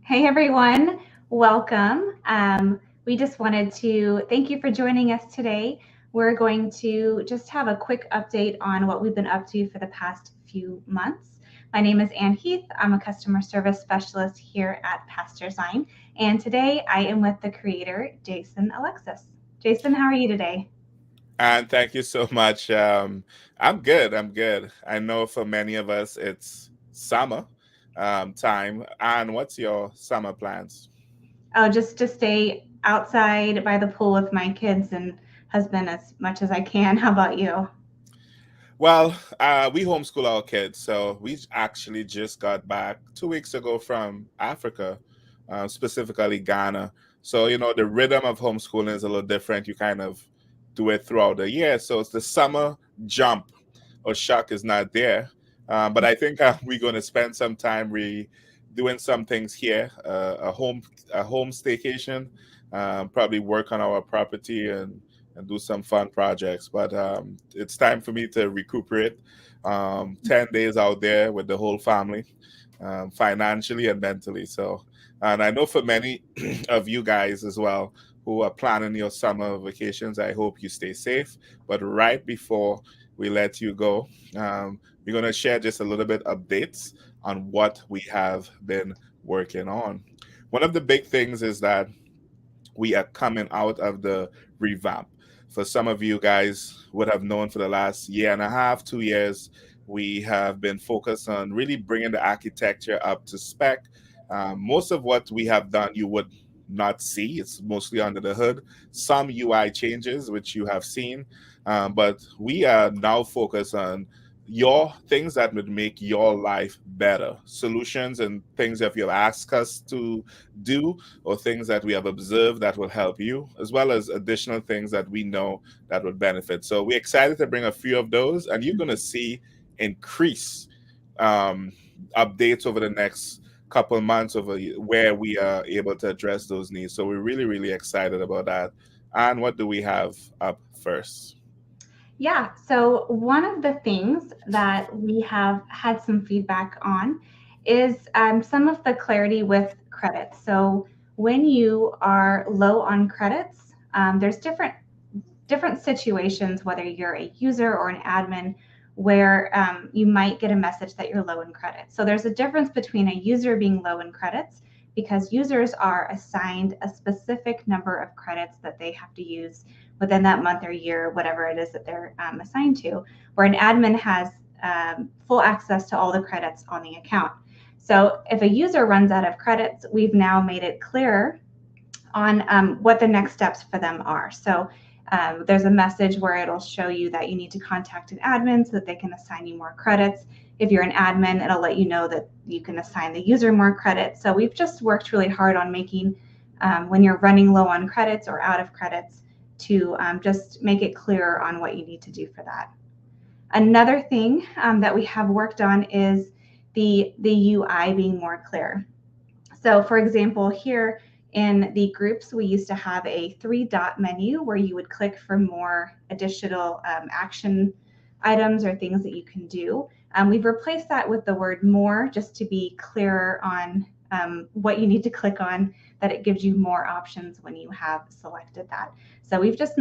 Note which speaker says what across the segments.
Speaker 1: Hey everyone, welcome. We just wanted to thank you for joining us today. We're going to just have a quick update on what we've been up to for the past few months. My name is Ann Heath. I'm a customer service specialist here at Pastorsign, and today I am with the creator, Jason Alexis. Jason, how are you today?
Speaker 2: And thank you so much. I'm good. I'm good. I know for many of us it's summer time. And what's your summer plans?
Speaker 1: Oh, just to stay outside by the pool with my kids and husband as much as I can. How about you?
Speaker 2: Well, we homeschool our kids, so we actually just got back 2 weeks ago from Africa, specifically Ghana. So the rhythm of homeschooling is a little different. You kind of do it throughout the year, so it's the summer jump or shock is not there. But I think we're going to spend some time doing some things here, a home staycation, probably work on our property and do some fun projects. But it's time for me to recuperate. 10 days out there with the whole family, financially and mentally. So, and I know for many of you guys as well who are planning your summer vacations, I hope you stay safe. But right before we let you go, we're going to share just a little bit updates on what we have been working on. One of the big things is that we are coming out of the revamp. For some of you guys would have known for the last year and a half, 2 years, we have been focused on really bringing the architecture up to spec. Most of what we have done, you would not see. It's mostly under the hood. Some UI changes, which you have seen, but we are now focused on your things that would make your life better, solutions and things that you have asked us to do or things that we have observed that will help you, as well as additional things that we know that would benefit. So we're excited to bring a few of those, and you're going to see increase um, updates over the next couple of months over where we are able to address those needs. So we're really, really excited about that. And what do we have up first?
Speaker 1: Yeah, so one of the things that we have had some feedback on is some of the clarity with credits. So when you are low on credits, there's different situations, whether you're a user or an admin, where you might get a message that you're low in credits. So there's a difference between a user being low in credits because users are assigned a specific number of credits that they have to use within that month or year, whatever it is that they're assigned to, where an admin has full access to all the credits on the account. So if a user runs out of credits, we've now made it clear on what the next steps for them are. So there's a message where it'll show you that you need to contact an admin so that they can assign you more credits. If you're an admin, it'll let you know that you can assign the user more credits. So we've just worked really hard on making when you're running low on credits or out of credits to just make it clearer on what you need to do for that. Another thing that we have worked on is the UI being more clear. So for example, here in the groups, we used to have a three-dot menu where you would click for more additional action items or things that you can do. We've replaced that with the word more just to be clearer on what you need to click on, that it gives you more options when you have selected that. So we've just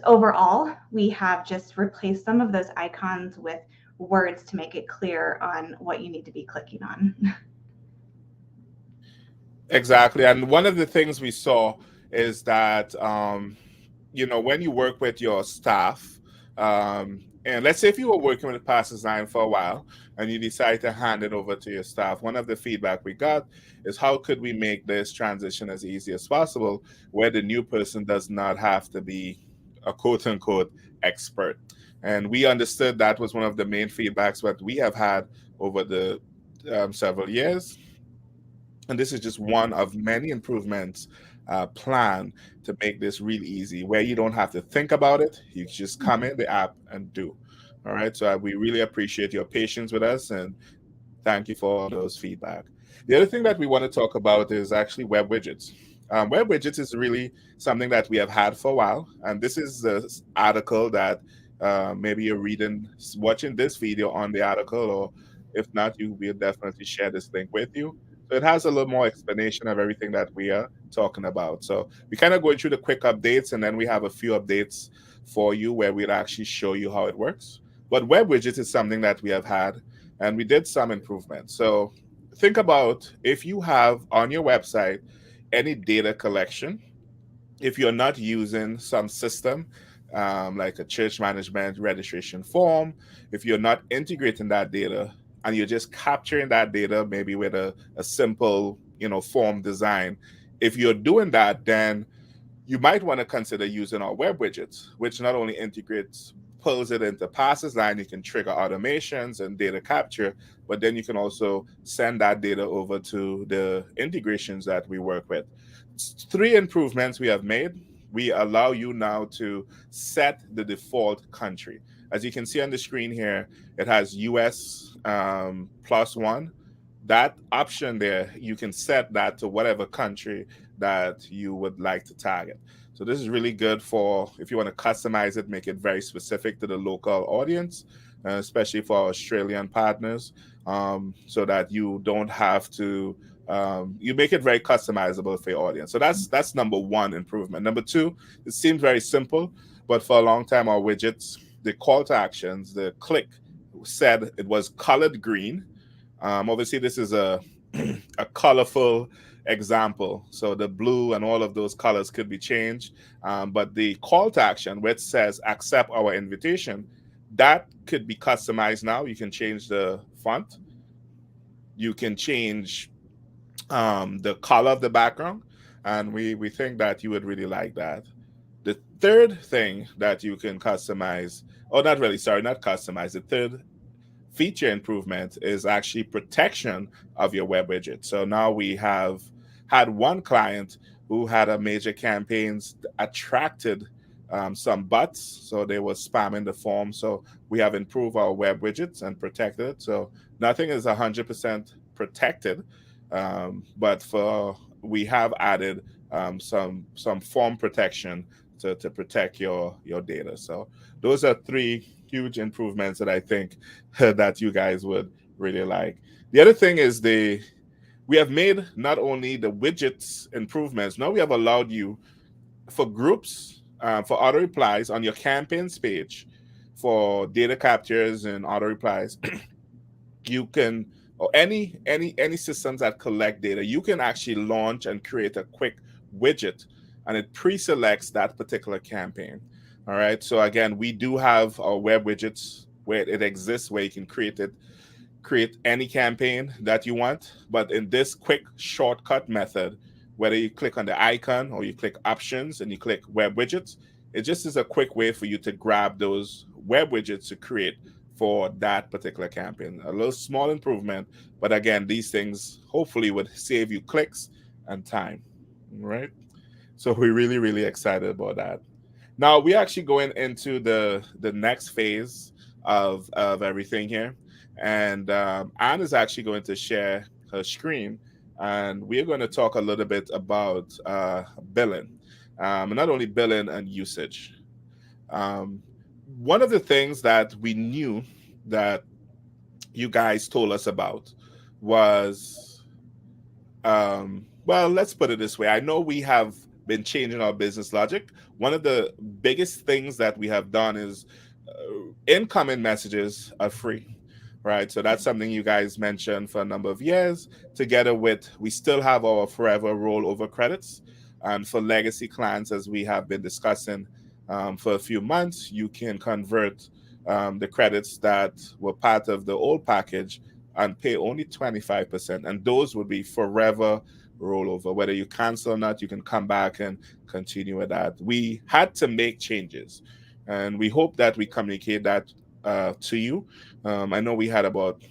Speaker 1: overall, we have just replaced some of those icons with words to make it clear on what you need to be clicking on.
Speaker 2: Exactly. And one of the things we saw is that, when you work with your staff, and let's say if you were working with Pass Design for a while and you decide to hand it over to your staff, one of the feedback we got is how could we make this transition as easy as possible where the new person does not have to be a quote unquote expert. And we understood that was one of the main feedbacks that we have had over the several years, and this is just one of many improvements planned to make this real easy, where you don't have to think about it. You just come in the app and do. All right. So we really appreciate your patience with us and thank you for all those feedback. The other thing that we want to talk about is actually web widgets. Web widgets is really something that we have had for a while. And this is the article that maybe you're reading, watching this video on the article, or if not, you will definitely share this link with you. So it has a little more explanation of everything that we are talking about. So we kind of going through the quick updates, and then we have a few updates for you where we'll actually show you how it works. But web widgets is something that we have had, and we did some improvements. So think about if you have on your website any data collection, if you're not using some system like a church management registration form, if you're not integrating that data and you're just capturing that data maybe with a simple form design, if you're doing that, then you might want to consider using our web widgets, which not only integrates, pulls it into passes line, you can trigger automations and data capture, but then you can also send that data over to the integrations that we work with. Three improvements we have made. We allow you now to set the default country. As you can see on the screen here, it has US +1. That option there, you can set that to whatever country that you would like to target. So this is really good for if you want to customize it, make it very specific to the local audience, especially for our Australian partners, so that you don't have to. You make it very customizable for your audience. So that's number one improvement. Number two, it seems very simple, but for a long time, our widgets, the call to actions, the click said it was colored green. Obviously, this is a a colorful example. So the blue and all of those colors could be changed. But the call to action, which says accept our invitation, that could be customized now. You can change the font, you can change the color of the background, and we think that you would really like that. The third thing that you can customize, or not really, sorry, not customize, the third feature improvement is actually protection of your web widget. So now we have had one client who had a major campaigns attracted some bots, so they were spamming the form. So we have improved our web widgets and protected it. So nothing is 100% protected, but for we have added some form protection to protect your data. So those are three huge improvements that I think that you guys would really like. The other thing is we have made not only the widgets improvements, now we have allowed you for groups, for auto replies on your campaigns page, for data captures and auto replies. You can, or any systems that collect data, you can actually launch and create a quick widget, and it pre-selects that particular campaign. All right, so again, we do have our web widgets where it exists, where you can create any campaign that you want. But in this quick shortcut method, whether you click on the icon or you click options and you click web widgets, it just is a quick way for you to grab those web widgets to create for that particular campaign. A little small improvement, but again, these things hopefully would save you clicks and time. Right? So we're really, really excited about that. Now we're actually going into the next phase of everything here, and Anne is actually going to share her screen, and we're going to talk a little bit about billing, not only billing and usage. Um, One of the things that we knew that you guys told us about was well, let's put it this way. I know we have been changing our business logic. One of the biggest things that we have done is incoming messages are free, right? So that's something you guys mentioned for a number of years. Together with, we still have our forever rollover credits. And for legacy clients, as we have been discussing for a few months, you can convert the credits that were part of the old package and pay only 25%. And those would be forever rollover. Whether you cancel or not, you can come back and continue with that. We had to make changes, and we hope that we communicate that to you. I know we had about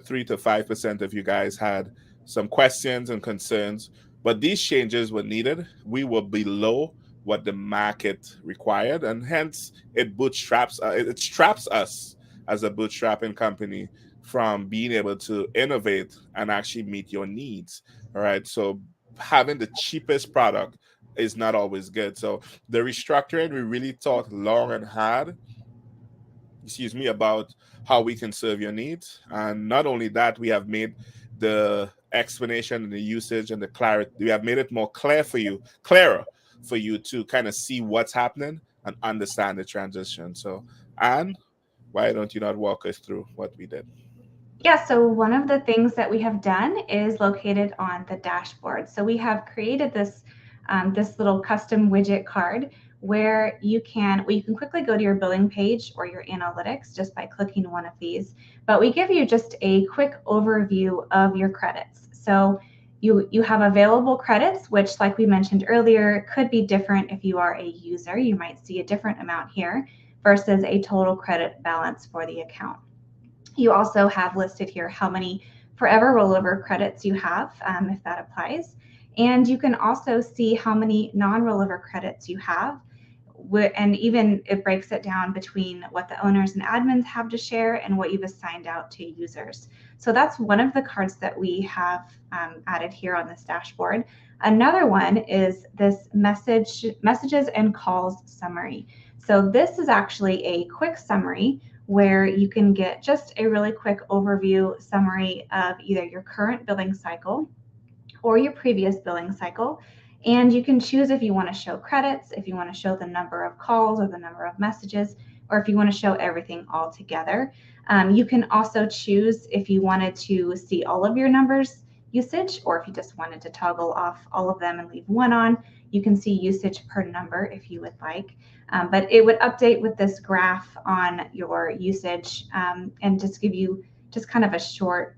Speaker 2: 3 to 5% of you guys had some questions and concerns, but these changes were needed. We were below what the market required, and hence it straps us as a bootstrapping company from being able to innovate and actually meet your needs. All right, so having the cheapest product is not always good. So the restructuring, we really thought long and hard, about how we can serve your needs. And not only that, we have made the explanation and the usage and the clarity. We have made it more clearer for you to kind of see what's happening and understand the transition. So, Anne, why don't you not walk us through what we did?
Speaker 1: Yeah, so one of the things that we have done is located on the dashboard. So we have created this little custom widget card where you can quickly go to your billing page or your analytics just by clicking one of these. But we give you just a quick overview of your credits. So you have available credits, which, like we mentioned earlier, could be different if you are a user. You might see a different amount here versus a total credit balance for the account. You also have listed here how many forever rollover credits you have, if that applies. And you can also see how many non-rollover credits you have. And even it breaks it down between what the owners and admins have to share and what you've assigned out to users. So that's one of the cards that we have added here on this dashboard. Another one is this messages and calls summary. So this is actually a quick summary where you can get just a really quick overview summary of either your current billing cycle or your previous billing cycle. And you can choose if you want to show credits, if you want to show the number of calls or the number of messages, or if you want to show everything all together. You can also choose if you wanted to see all of your numbers usage, or if you just wanted to toggle off all of them and leave one on. You can see usage per number if you would like. But it would update with this graph on your usage and just give you just kind of a short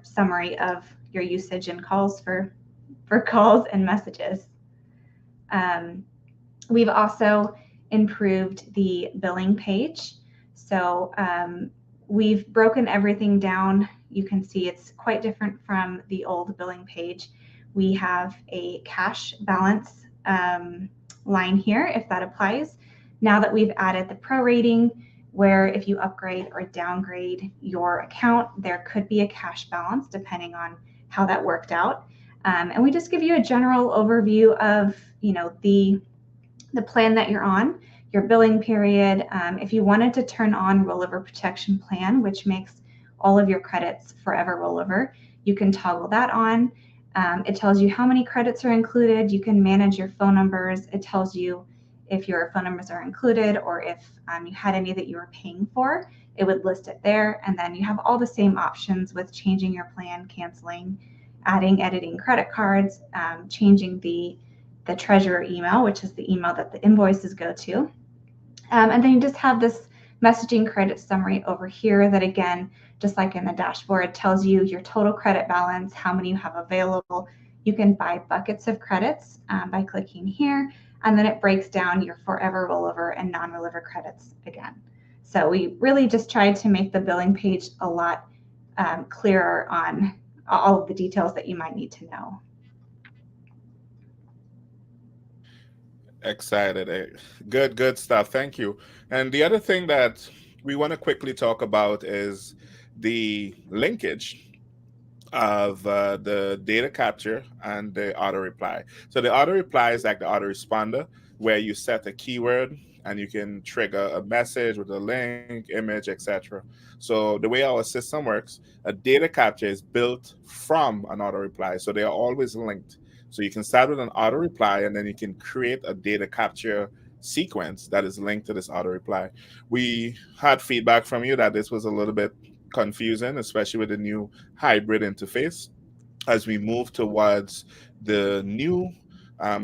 Speaker 1: summary of your usage and calls for calls and messages. We've also improved the billing page. So we've broken everything down. You can see it's quite different from the old billing page. We have a cash balance line here, if that applies. Now that we've added the prorating, where if you upgrade or downgrade your account, there could be a cash balance depending on how that worked out. And we just give you a general overview of, the plan that you're on, your billing period. If you wanted to turn on rollover protection plan, which makes all of your credits forever rollover, you can toggle that on. It tells you how many credits are included. You can manage your phone numbers. It tells you if your phone numbers are included or if you had any that you were paying for, it would list it there. And then you have all the same options with changing your plan, canceling, adding, editing credit cards, changing the treasurer email, which is the email that the invoices go to. And then you just have this messaging credit summary over here that, again, just like in the dashboard, tells you your total credit balance, how many you have available. You can buy buckets of credits by clicking here, and then it breaks down your forever rollover and non-rollover credits again. So we really just tried to make the billing page a lot clearer on all of the details that you might need to know.
Speaker 2: Excited. Good stuff. Thank you. And the other thing that we want to quickly talk about is the linkage of the data capture and the auto reply. So the auto reply is like the autoresponder where you set a keyword and you can trigger a message with a link, image, etc. So the way our system works, a data capture is built from an auto reply. So they are always linked. So you can start with an auto reply and then you can create a data capture sequence that is linked to this auto reply. We had feedback from you that this was a little bit confusing, especially with the new hybrid interface as we move towards the new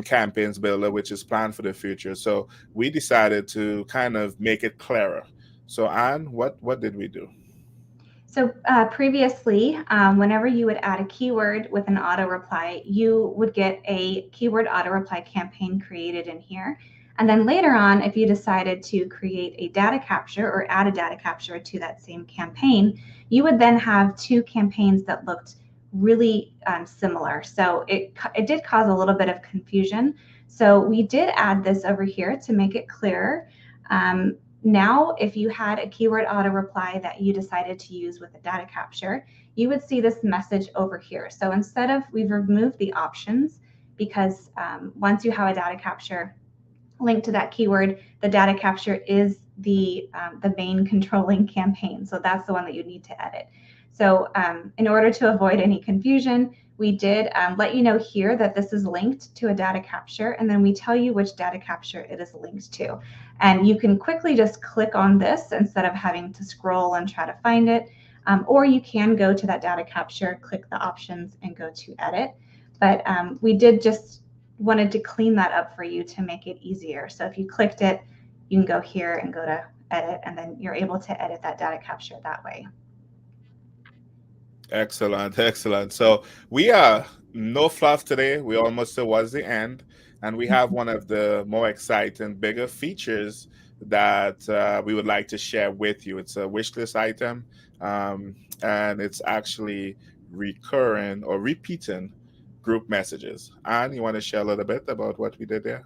Speaker 2: campaigns builder, which is planned for the future. So we decided to kind of make it clearer. So Anne, what did we do?
Speaker 1: So previously, whenever you would add a keyword with an auto reply, you would get a keyword auto reply campaign created in here. And then later on, if you decided to create a data capture or add a data capture to that same campaign, you would then have two campaigns that looked really similar. So it did cause a little bit of confusion. So we did add this over here to make it clearer. Now, if you had a keyword auto reply that you decided to use with a data capture, you would see this message over here. So instead of, we've removed the options because once you have a data capture linked to that keyword, the data capture is the main controlling campaign. So that's the one that you need to edit. So in order to avoid any confusion, we did let you know here that this is linked to a data capture, and then we tell you which data capture it is linked to. And you can quickly just click on this instead of having to scroll and try to find it. Or you can go to that data capture, click the options, and go to edit. But we did just wanted to clean that up for you to make it easier. So if you clicked it, you can go here and go to edit, and then you're able to edit that data capture that way.
Speaker 2: Excellent, excellent. So we are no fluff today. We almost towards the end, and we have one of the more exciting, bigger features that we would like to share with you. It's a wish list item, and it's actually recurring or repeating group messages. And you want to share a little bit about what we did there?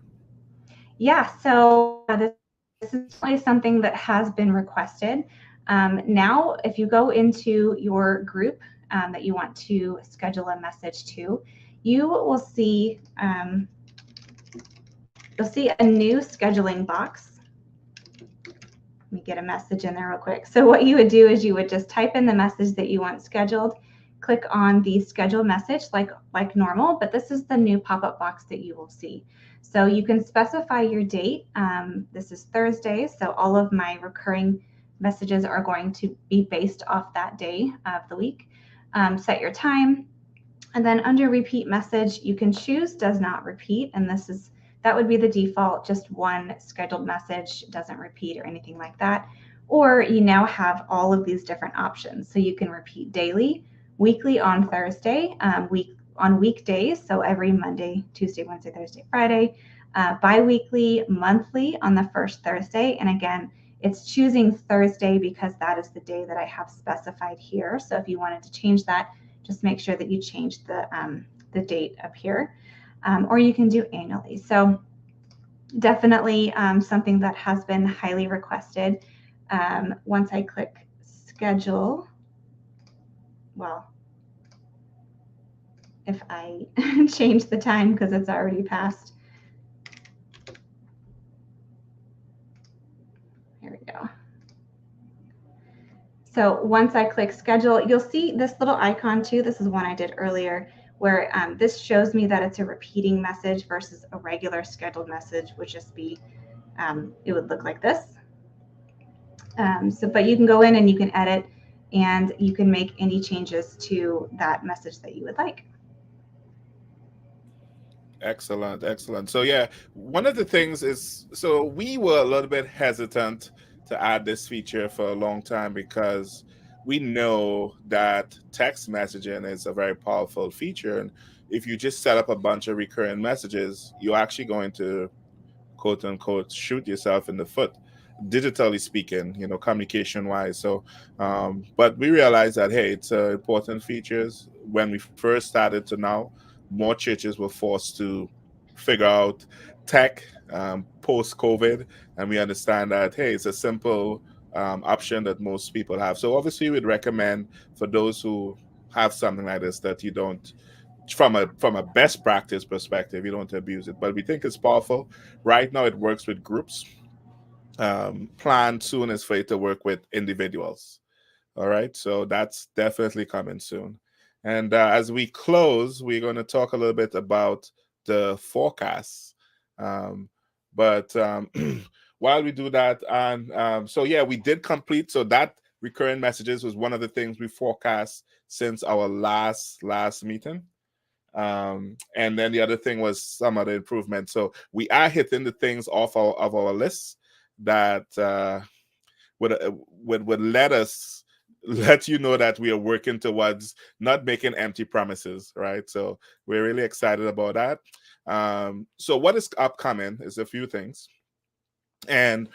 Speaker 1: Yeah, so this is definitely something that has been requested. Now, if you go into your group that you want to schedule a message to, you will see you'll see a new scheduling box. Let me get a message in there real quick. So what you would do is you would just type in the message that you want scheduled, click on the schedule message like normal, but this is the new pop-up box that you will see. So you can specify your date. This is Thursday, so all of my recurring messages are going to be based off that day of the week. Set your time, and then under repeat message, you can choose does not repeat, and that would be the default, just one scheduled message, doesn't repeat or anything like that. Or you now have all of these different options. So you can repeat daily, weekly on Thursday, on weekdays, so every Monday, Tuesday, Wednesday, Thursday, Friday, bi-weekly, monthly on the first Thursday. And again, it's choosing Thursday because that is the day that I have specified here. So if you wanted to change that, just make sure that you change the date up here. Or you can do annually. So definitely something that has been highly requested. Once I click schedule, well, if I change the time because it's already passed. Here we go. So once I click schedule, you'll see this little icon too. This is one I did earlier where this shows me that it's a repeating message versus a regular scheduled message would just be, it would look like this. But you can go in and you can edit and you can make any changes to that message that you would like.
Speaker 2: Excellent, excellent. So yeah, one of the things is, so we were a little bit hesitant to add this feature for a long time because we know that text messaging is a very powerful feature, and if you just set up a bunch of recurring messages, you're actually going to quote unquote shoot yourself in the foot, digitally speaking, communication wise. So but we realized that, hey, it's important features. When we first started to now, more churches were forced to figure out tech post COVID, and we understand that, hey, it's a simple option that most people have. So obviously we'd recommend for those who have something like this that you don't, from a best practice perspective, you don't abuse it. But we think it's powerful. Right now, it works with groups. Plan soon is for it to work with individuals. All right, so that's definitely coming soon. And as we close, we're going to talk a little bit about the forecasts. But while we do that, and so yeah, we did complete. So that recurring messages was one of the things we forecast since our last meeting. And then the other thing was some other improvement. So we are hitting the things off of our lists that would let us let you know that we are working towards not making empty promises, right? So we're really excited about that. So what is upcoming is a few things. And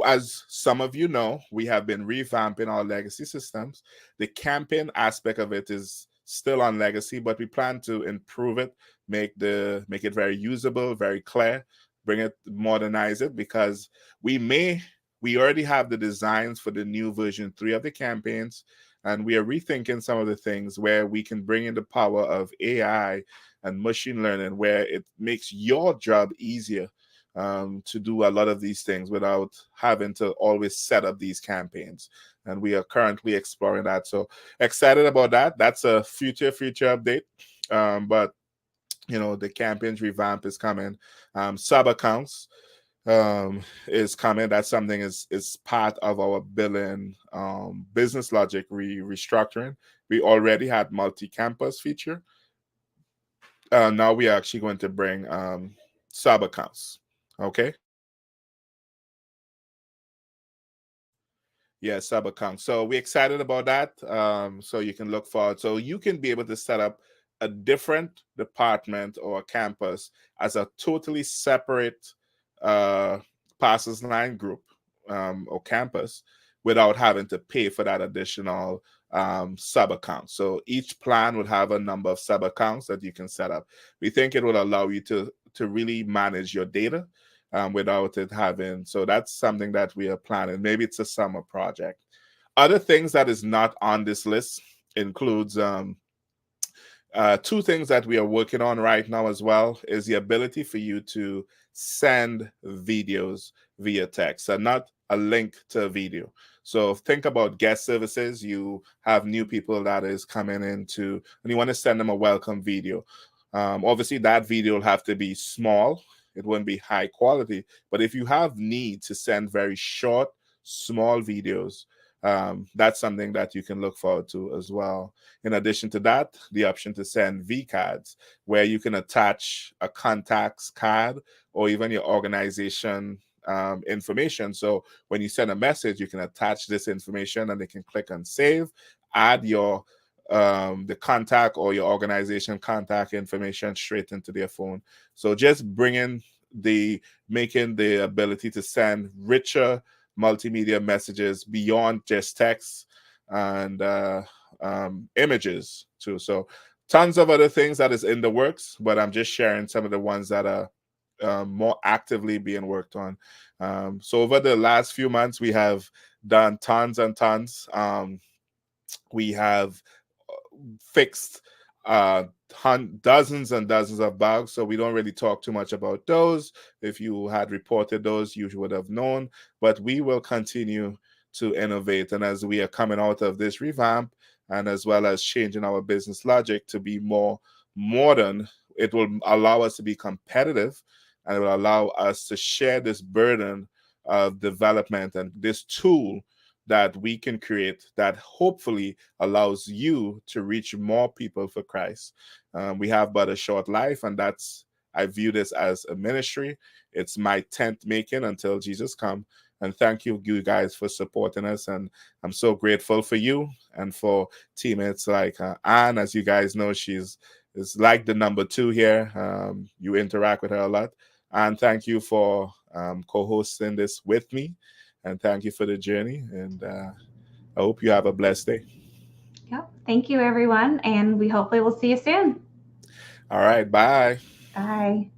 Speaker 2: as some of you know, we have been revamping our legacy systems. The campaign aspect of it is still on legacy, but we plan to improve it, make it very usable, very clear, bring it, modernize it, because we already have the designs for the new version 3 of the campaigns, and we are rethinking some of the things where we can bring in the power of AI and machine learning, where it makes your job easier to do a lot of these things without having to always set up these campaigns. And we are currently exploring that. So excited about that. That's a future update. But the campaigns revamp is coming. Sub accounts is coming. That's something is part of our billing business logic restructuring. We already had multi-campus feature. Now we are actually going to bring sub accounts. Okay. Yeah, sub account. So we're excited about that. So you can look forward. So you can be able to set up a different department or a campus as a totally separate uh, passes line group or campus without having to pay for that additional sub account. So each plan would have a number of sub accounts that you can set up. We think it will allow you to really manage your data without it having. So that's something that we are planning. Maybe it's a summer project. Other things that is not on this list includes two things that we are working on right now as well is the ability for you to send videos via text and not a link to a video. So think about guest services. You have new people that is coming into, and you want to send them a welcome video. Obviously, that video will have to be small. It wouldn't be high quality. But if you have need to send very short, small videos, that's something that you can look forward to as well. In addition to that, the option to send V cards, where you can attach a contacts card or even your organization information. So when you send a message, you can attach this information and they can click on save, add your the contact or your organization contact information straight into their phone. So just making the ability to send richer multimedia messages beyond just text and images too. So tons of other things that is in the works, but I'm just sharing some of the ones that are more actively being worked on. So over the last few months, we have done tons and tons. We have fixed dozens and dozens of bugs, so we don't really talk too much about those. If you had reported those, you would have known. But we will continue to innovate, and as we are coming out of this revamp, and as well as changing our business logic to be more modern, it will allow us to be competitive, and it will allow us to share this burden of development and this tool that we can create that hopefully allows you to reach more people for Christ. We have but a short life, and I view this as a ministry. It's my tent making until Jesus come. And thank you guys for supporting us. And I'm so grateful for you and for teammates like Anne. As you guys know, she's is like the number two here. You interact with her a lot. And thank you for co-hosting this with me. And thank you for the journey. And I hope you have a blessed day.
Speaker 1: Yep. Thank you, everyone. And we hopefully will see you soon.
Speaker 2: All right. Bye.
Speaker 1: Bye.